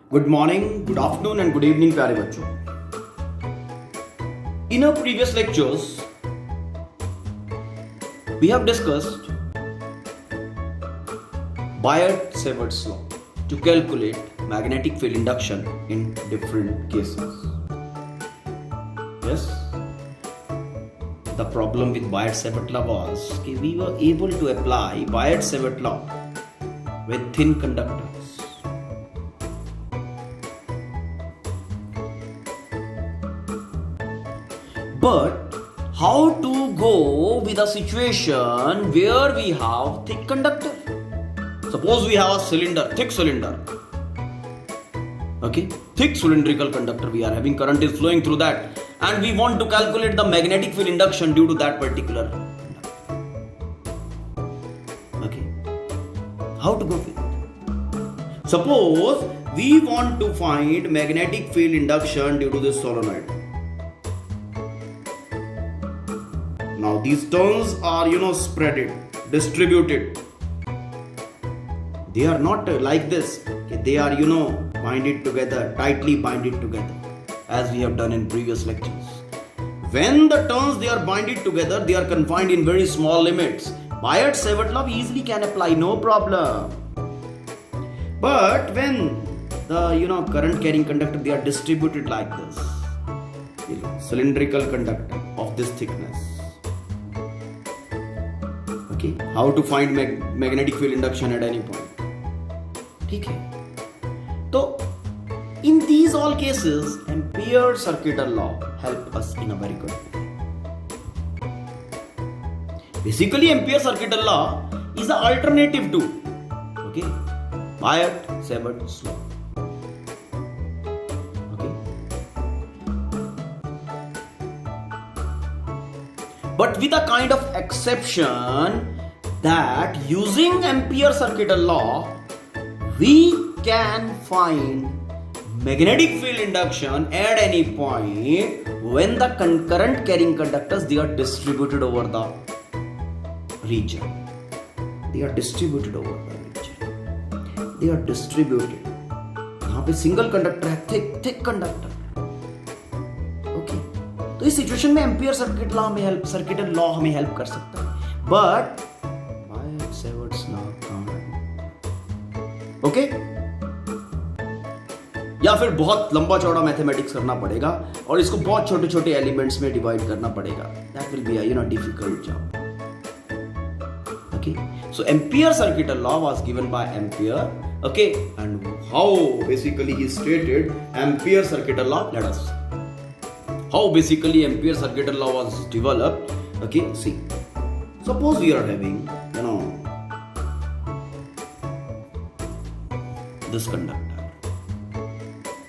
Good morning, good afternoon, and good evening, प्यारे बच्चों. In our previous lectures, we have discussed Biot-Savart's law to calculate magnetic field induction in different cases. Yes, the problem with Biot-Savart law was that we were able to apply Biot-Savart law with thin conductors. But how to go with a situation where we have thick conductor? Suppose we have a cylinder, thick cylinder. Okay, thick cylindrical conductor we are having, current is flowing through that, and we want to calculate the magnetic field induction due to that particular conductor. Okay, how to go with it? Suppose we want to find magnetic field induction due to this solenoid. Now these turns are spreaded, distributed. They are not like this. They are binded together, tightly binded together, as we have done in previous lectures. When the turns they are binded together, they are confined in very small limits. Biot-Savart law easily can apply, no problem. But when the current carrying conductor, they are distributed like this, cylindrical conductor of this thickness. Okay, how to find magnetic field induction at any point? ठीक है. So in these all cases, Ampere circuit law help us in a very good way. Basically, Ampere circuit law is the alternative to Biot-Savart's law. Okay, but with a kind of exception that using Ampere circuit law, we can find magnetic field induction at any point when the current carrying conductors, they are distributed over the region. They are distributed over the region. They are distributed. यहाँ पे single conductor है, thick conductor. Okay, तो इस situation में ampere circuit law हमें help कर सकता है. But Biot-Savart's law can't. Okay, या फिर बहुत लंबा चौड़ा मैथमेटिक्स करना पड़ेगा और इसको बहुत छोटे छोटे एलिमेंट्स में डिवाइड करना पड़ेगा. That will be a difficult job. Okay, so Ampere circuit law was given by Ampere. Okay, and how basically he stated Ampere circuit law. Let us how basically Ampere circuit law was developed. Okay, see, suppose we are having this conductor.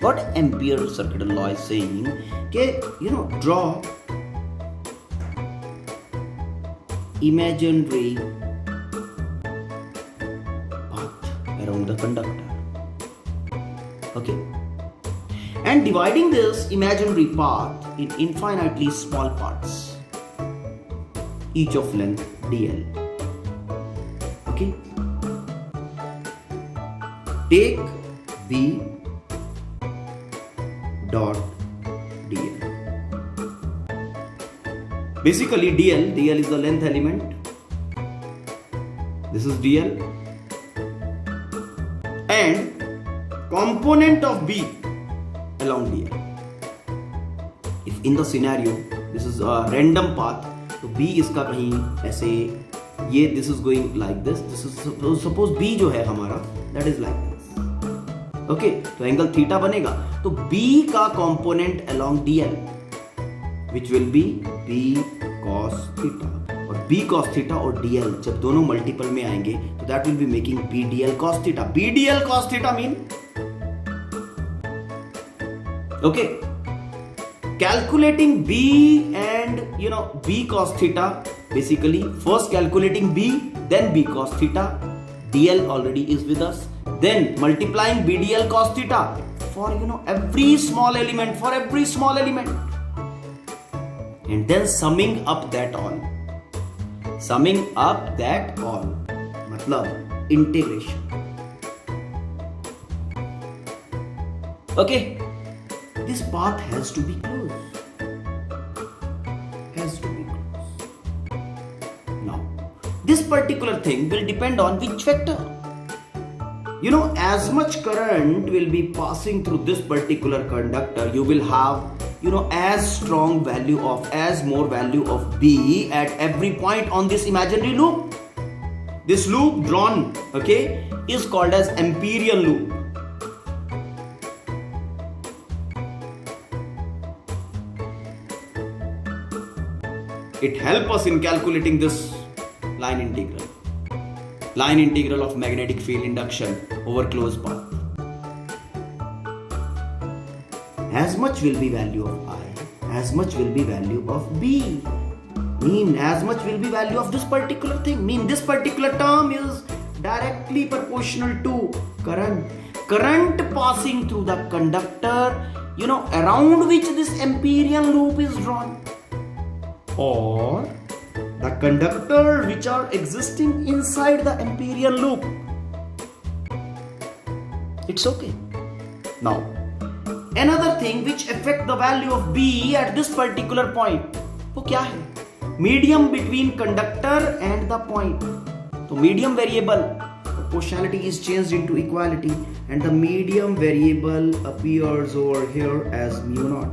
What Ampere circuit law is saying, draw imaginary path around the conductor. Okay, and dividing this imaginary path in infinitely small parts, each of length dl. Okay, take B dot dl. Basically dl is the length element. This is dl, and component of B along dl. If in the scenario this is a random path, तो B इसका कहीं ऐसे, ये this is going like this. This is suppose B जो है हमारा, that is like this. Okay, तो angle theta बनेगा. तो B का component along DL which will be B cos theta, और B cos थीटा और DL जब दोनों मल्टीपल में आएंगे तो that will be making B DL cos theta. B DL cos theta mean okay, calculating B and B cos theta, basically first calculating B, then B cos theta. DL already is with us. Then multiplying BDL cos theta for every small element, and then summing up that all. मतलब integration. Okay, this path has to be closed. Now, this particular thing will depend on which vector. As much current will be passing through this particular conductor, you will have, as more value of B at every point on this imaginary loop. This loop drawn, okay, is called as Amperian loop. It helps us in calculating this line integral of magnetic field induction over closed path. As much will be value of I, as much will be value of B. As much will be value of this particular thing. This particular term is directly proportional to current. Current passing through the conductor, around which this Amperian loop is drawn. Or the conductor which are existing inside the Amperian loop. It's okay. Now, another thing which affect the value of B at this particular point, वो क्या है? Medium between conductor and the point. So medium variable, proportionality is changed into equality, and the medium variable appears over here as mu naught.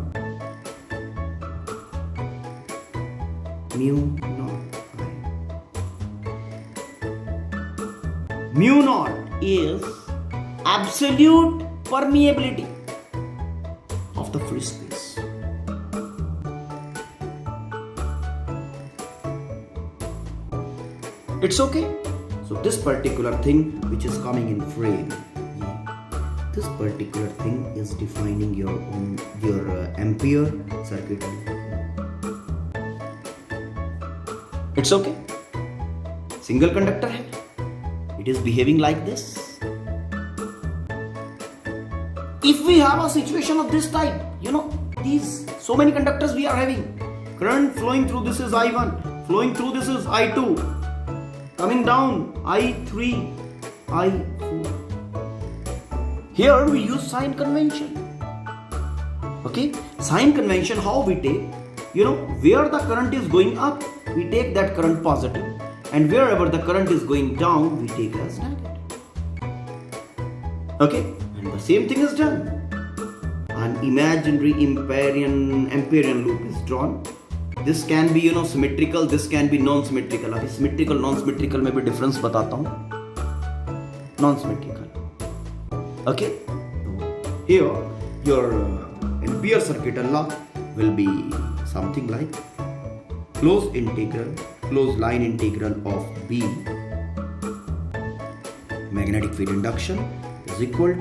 Mu naught is absolute permeability of the free space. It's okay. So this particular thing which is coming in frame, this particular thing is defining your ampere circuit. It's okay. Single conductor hai. It is behaving like this. If we have a situation of this type, these so many conductors we are having. Current flowing through this is I1, flowing through this is I2, coming down I3, I4. Here we use sign convention. Okay, sign convention, how we take, where the current is going up, we take that current positive, and wherever the current is going down, we take as negative. Okay, and the same thing is done. An imaginary Amperian loop is drawn. This can be symmetrical, this can be non-symmetrical. अभी symmetrical non-symmetrical में भी difference बताता हूँ. Non-symmetrical. Okay, here your Ampere circuit law will be something like closed line integral of B magnetic field induction is equal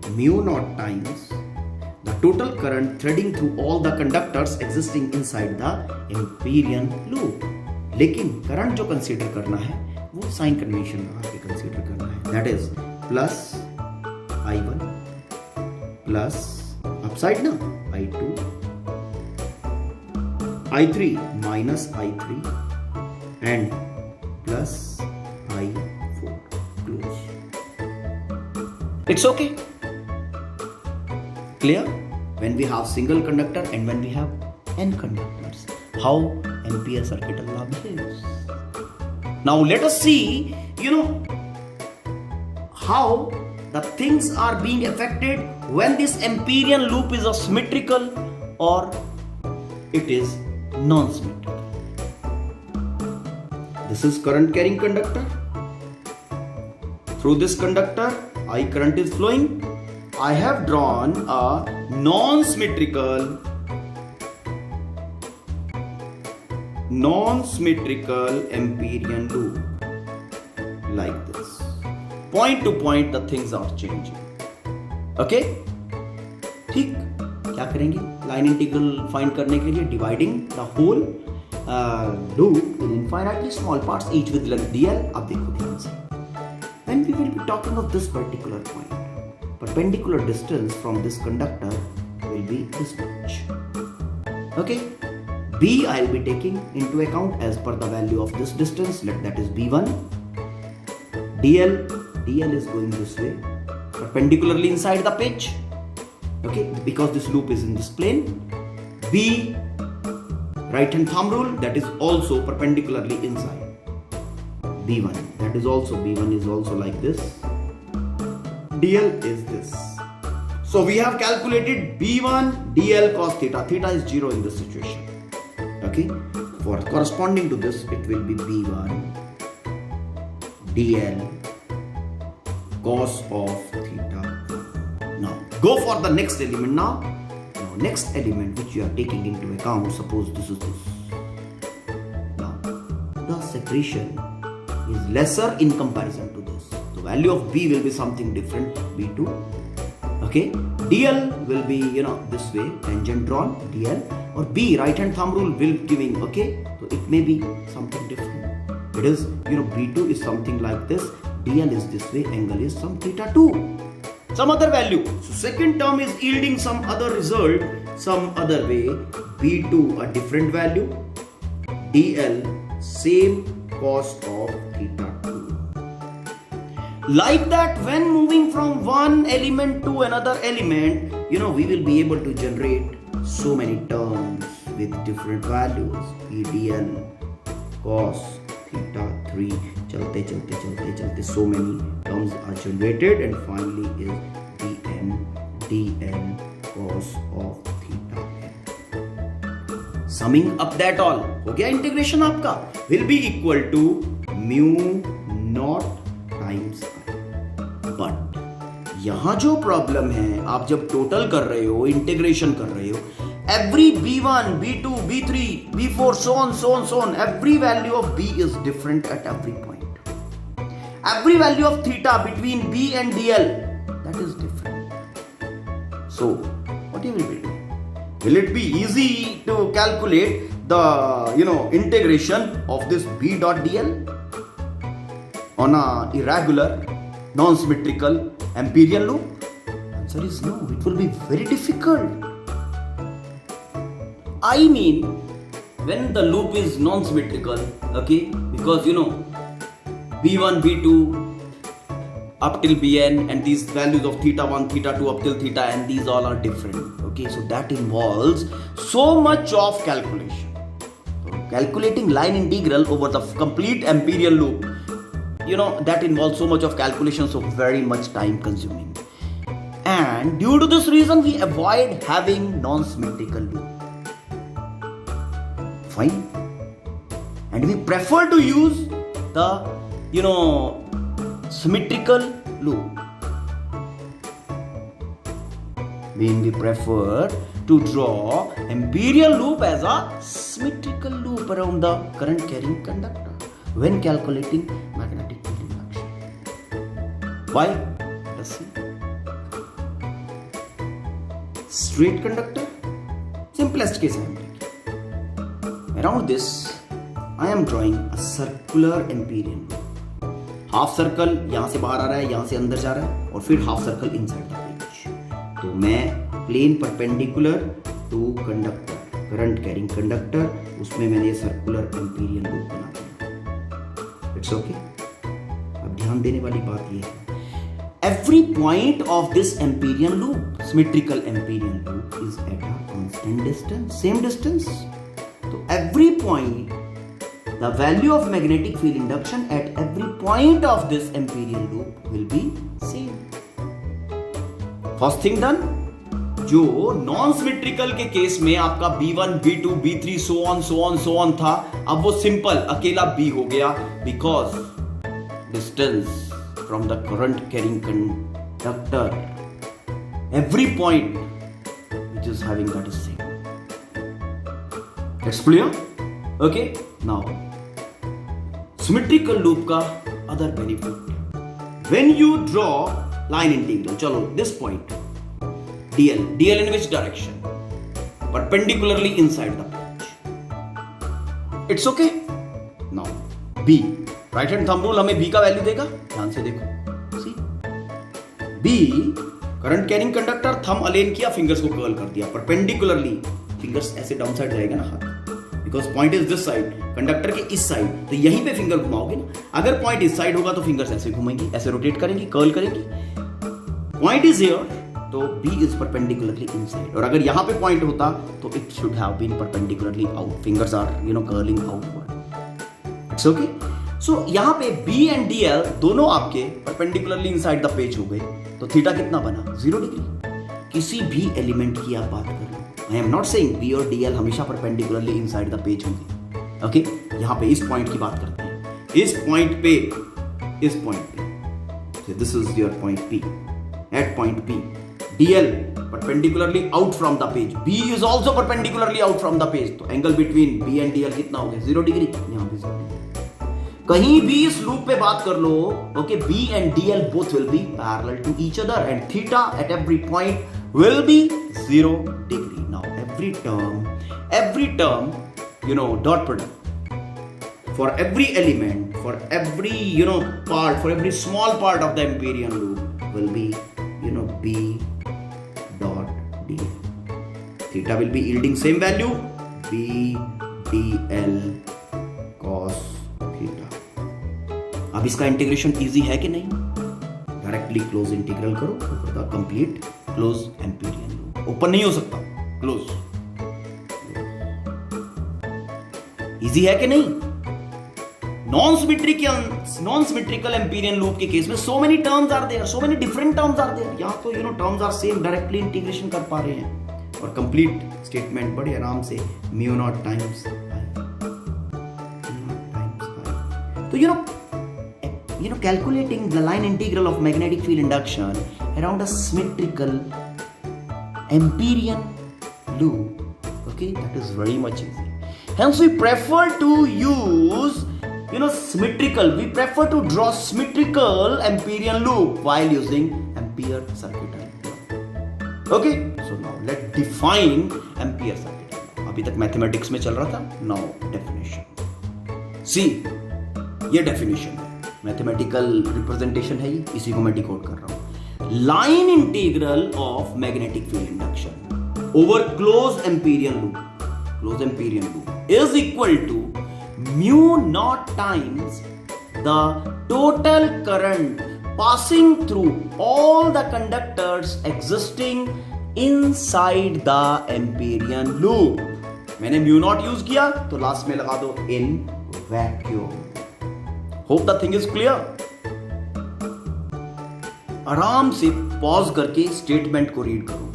to mu naught times the total current threading through all the conductors existing inside the Amperian loop. लेकिन current जो consider करना है वो sign convention लगा के consider करना है. That is plus I1 plus upside ना I2 I3 minus I3 and plus I4 close. It's okay. Clear? When we have single conductor and when we have n conductors, how Ampere circuit law behaves. Now let us see, how the things are being affected when this Amperian loop is a symmetrical or it is non-symmetrical. This is current carrying conductor. Through this conductor, I current is flowing. I have drawn a non-symmetrical Amperian loop like this. Point to point the things are changing. Okay? ठीक, क्या करेंगे? Line integral find करने के लिए dividing the whole loop in infinitely small parts, each with length dl. अब देखो ध्यान से. When we will be talking of this particular point, perpendicular distance from this conductor will be this much. Okay? B I will be taking into account as per the value of this distance. Let that is B1. DL is going this way, perpendicularly inside the pitch. okay, because this loop is in this plane. B, right hand thumb rule, that is also perpendicularly inside. B1, that is also, B1 is also like this. DL is this. So we have calculated B1 DL cos theta. Theta is 0 in this situation. Okay, for corresponding to this, it will be B1 DL cos of theta. Now go for the next element. Now next element which you are taking into account, suppose this is this. Now the separation is lesser in comparison to this. The value of B will be something different, B2. Okay, DL will be, this way, tangent drawn, DL, or B, right hand thumb rule will giving, okay, so it may be something different. It is, B2 is something like this, DL is this way, angle is some theta 2, some other value. So second term is yielding some other result, some other way, B2 a different value, DL same cos of theta 2. Like that, when moving from one element to another element, we will be able to generate so many terms with different values. EDL, cos, theta, 3, chalte, so many terms are generated, and finally is dn, dn, cos of theta. Summing up that all, हो गया integration आपका, will be equal to mu naught times I. But यहां जो problem है, आप जब total कर रहे हो, इंटीग्रेशन कर रहे हो, every b1, b2, b3, b4, so on, every value of b is different at every point. Every value of theta between b and dl, that is different. So what you will do? Will it be easy to calculate the integration of this b dot dl on a irregular, non-symmetrical Amperian loop? Answer is no. It will be very difficult. I mean, when the loop is non-symmetrical, okay, because b1, b2 up till bn, and these values of theta 1, theta 2 up till theta, and these all are different. Okay, so that involves so much of calculation. So calculating line integral over the complete Amperian loop, that involves so much of calculation, so very much time consuming. And due to this reason, we avoid having non-symmetrical loop. Fine. And we prefer to use the, symmetrical loop. We prefer to draw Amperian loop as a symmetrical loop around the current carrying conductor when calculating magnetic field induction. Why? Let's see. Straight conductor, simplest case I am taking. Around this, I am drawing a circular Amperian loop. Half circle यहाँ से बाहर आ रहा है, यहाँ से अंदर जा रहा है, और फिर half circle inside the page. तो मैं plane perpendicular to conductor, current carrying conductor, उसमें मैंने सर्कुलर एम्पीरियन लूप बना दिया. It's okay. अब ध्यान देने वाली बात ये है, every point of this Amperian loop, symmetrical Amperian loop, is at a constant distance, same distance. So every point, the value of magnetic field induction at every point of this Amperian loop will be same. First thing done, जो non symmetrical के case में आपका B1, B2, B3 so on था, अब वो simple अकेला B हो गया, because distance from the current carrying conductor, every point which is having that is same. That's clear? Okay. Now, symmetrical loop का other benefit, when you draw line integral, चलो this point dl in which direction? Perpendicularly inside the page. It's okay. Now b, right hand thumb rule हमें b का value देगा, ध्यान से देखो. See, b current carrying conductor, thumb align किया, fingers को curl कर दिया परपेंडिकुलरली, फिंगर्स ऐसे डाउन साइड जाएगा ना हाथ, because point is this side, conductor के इस साइड, तो यहीं पे फिंगर घुमाओगे ना. अगर पॉइंट इस साइड होगा तो फिंगर्स ऐसे घुमेंगी, ऐसे रोटेट करेंगी, कर्ल करेंगी. पॉइंट इज हियर, तो B is perpendicularly inside. और अगर यहाँ पे पॉइंट होता तो it should have been perpendicularly out. Fingers are curling outward. It's okay. So यहाँ पे B and DL दोनों आपके perpendicularly inside the page हो गए. तो थीटा कितना बना? 0 डिग्री. किसी भी एलिमेंट की आप बात कर लो. I am not saying B और DL हमेशा perpendicularly inside the page होंगे. ओके यहाँ पे इस पॉइंट की बात करते हैं. इस पॉइंट पे this is your point P. At point P DL perpendicularly out from the page. B is also perpendicularly out from the page. तो angle between B and DL कितना हो गया? 0 डिग्री. यहाँ पे 0 डिग्री. कहीं भी इस लूप पे बात कर लो. Okay B and DL both will be parallel to each other and theta at every point will be 0 degree. Now every term dot product for every element, for every part, for every small part of the Empyrean loop will be B dot dl. Theta will be yielding same value, B dl cos theta. अब इसका integration easy है कि नहीं? Directly close integral करो तो the complete close Amperian loop. Open नहीं हो सकता, क्लोज. इजी है कि नहीं? नॉन सिमेट्रिकल एम्पीरियन लूप के केस में so many terms are there, so many different terms are there. यहाँ तो terms are same, directly integration कर पा रहे हैं और कंप्लीट स्टेटमेंट बड़े आराम से म्यू नॉट टाइम्स तो calculating the line integral of magnetic field induction around a symmetrical Empyrean loop, okay, that is very much easy. Hence we prefer to use symmetrical, we prefer to draw symmetrical Empyrean loop while using Ampere circuital law. Okay, so now let's define Ampere circuital law. अभी तक mathematics में चल रहा था. Now definition. See, ये definition है, mathematical representation है, ये इसी को मैं डिकोड कर रहा हूं. Line integral of magnetic field induction over close Amperian loop is equal to mu naught times the total current passing through all the conductors existing inside the Empyrean loop. मैंने mu naught use किया तो last में लगा दो in vacuum. Hope the thing is clear. आराम से pause करके statement को रीड करो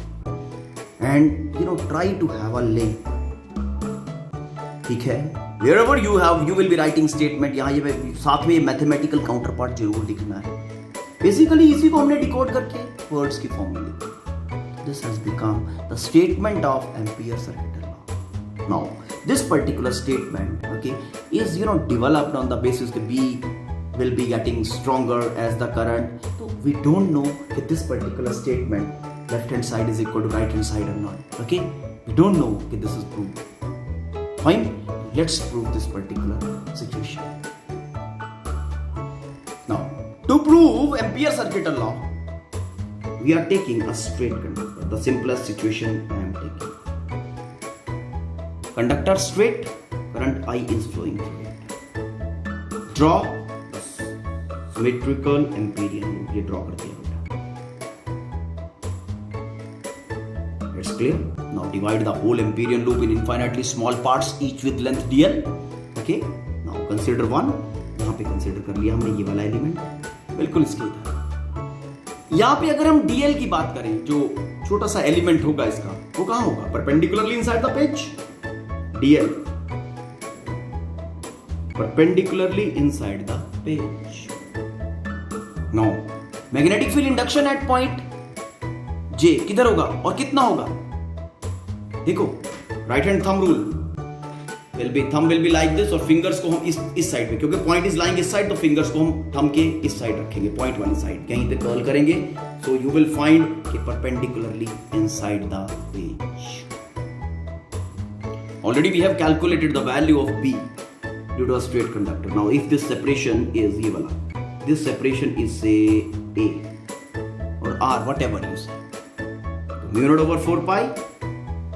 and try to have a link. ठीक है, wherever you will be writing statement, यहाँ ये साथ में मैथमेटिकल काउंटर पार्ट जरूर लिखना है. बेसिकली इसी को हमने डिकोड करके वर्ड्स की फॉर्म में लिखा. This has become the statement of ampere circuital law. Now this particular statement, okay, is developed on the basis that B will be getting stronger as the current. So we don't know that this particular statement left hand side is equal to right hand side or not. Okay, we don't know that this is proved. Fine, let's prove this particular situation. Now, to prove Ampere circuital law, we are taking a straight conductor. The simplest situation I am taking. Conductor straight, current I is flowing through it. Draw symmetrical Empyrean loop. ये draw कर दिया बेटा. It's clear. Now divide the whole Empyrean loop in infinitely small parts, each with length dl. Okay. Now consider one. यहाँ पे consider कर लिया हमने ये वाला एलिमेंट. बिल्कुल इसके इधर. यहाँ पे अगर हम dl की बात करें, जो छोटा सा एलिमेंट होगा इसका, वो कहाँ होगा? Perpendicularly inside the page. dl perpendicularly inside the page. Now magnetic field induction at point J किधर होगा और कितना होगा? देखो, right hand thumb rule thumb will be like this और fingers को हम इस साइड में, क्योंकि point is lying इस साइड, तो fingers को हम thumb के इस साइड रखेंगे, point वाली साइड कहीं पे कर्ल करेंगे. So you will find कि perpendicularly inside the page. Already we have calculated the value of B due to a straight conductor. Now if this separation is ये वाला, this separation is say A or R, whatever you say. So mu naught over 4 pi.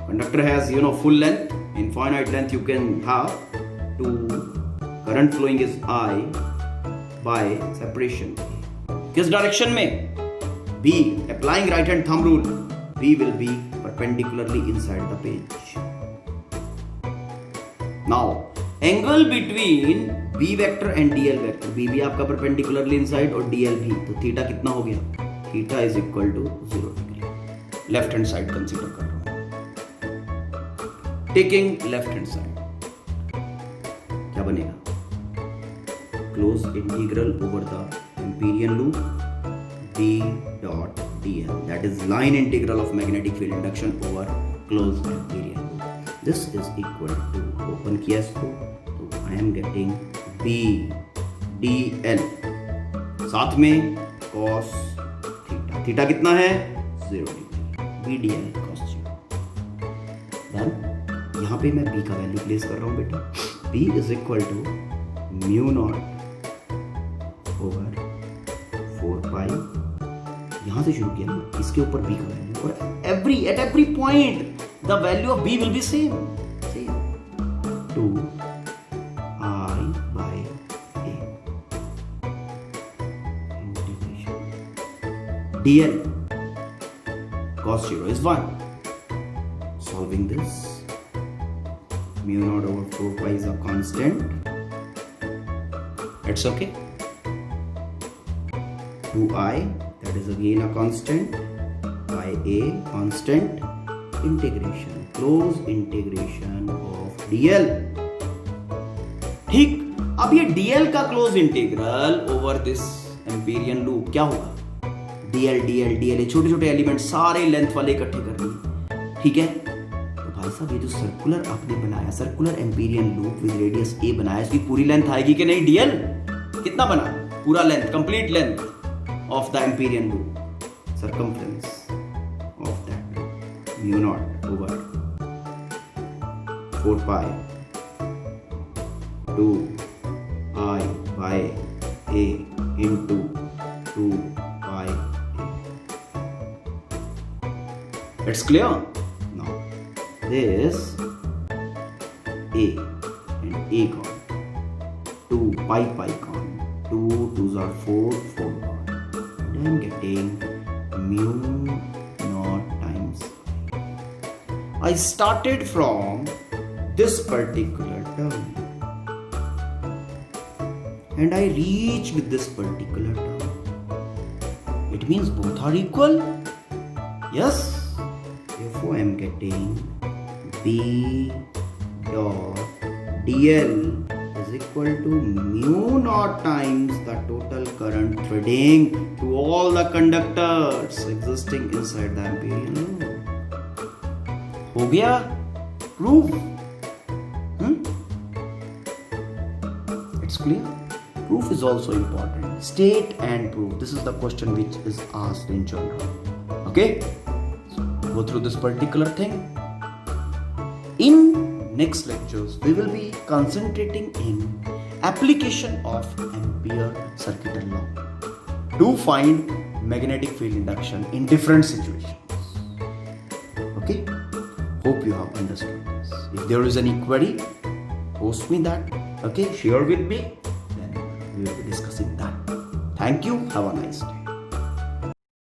Conductor has full length, infinite length you can have. To current flowing is I by separation. किस direction में? B, applying right hand thumb rule, B will be perpendicularly inside the page. Now, angle between B vector and DL vector, B भी आपका perpendicularly inside और DL भी, तो theta कितना हो गया? Theta is equal to 0 degree. Left hand side consider कर रहा हूँ. Taking left hand side, क्या बनेगा? Close integral over the Amperian loop B dot dl, that is line integral of magnetic field induction over closed Amperian loop. This is equal to, open किया इसको, तो I am getting B dl साथ में cos theta, theta कितना है? 0 degree, B dl cos 0. Then यहाँ पे मैं B का वैल्यू प्लेस कर रहा हूँ बेटा. B is equal to mu naught over 4 pi, यहां से शुरू किया ना, इसके ऊपर B का वैल्यू, और at every point the value of B will be same 2 I by A integration dl cos 0 is 1. Solving this, mu naught over 4 pi is a constant, it's okay. 2I, that is again a constant, by A constant, integration, close integration of dl. ठीक, अब ये dl का close integral over this Amperian loop क्या होगा? dl dl dl, छोटे छोटे element सारे length वाले इकट्ठे कर दिए, ठीक है. तो भाई साहब ये जो सर्कुलर आपने बनाया, circular amperian loop with radius a बनाया, इसकी पूरी लेंथ आएगी कि नहीं? dl कितना बना? पूरा length, complete length of the Amperian loop, circumference of that mu naught over 4 pi 2 I by A into 2 pi A. It's clear? Now this A and A gone, 2 pi gone, 2 2s are 4 gone. I am getting mu naught times I started from this particular term and I reached with this particular term. It means both are equal. Yes, therefore I am getting B dot dl is equal to mu naught times the total current threading through all the conductors existing inside the Amperian loop. हो गया proof? It's clear. Proof is also important. State and prove. This is the question which is asked in journal. Okay? So go through this particular thing. In next lectures, we will be concentrating in application of Ampere circuital law to find magnetic field induction in different situations. Okay? Hope you have understood this. If there is any query, post me that. Okay? Share with me. Then we will be discussing that. Thank you. Have a nice day.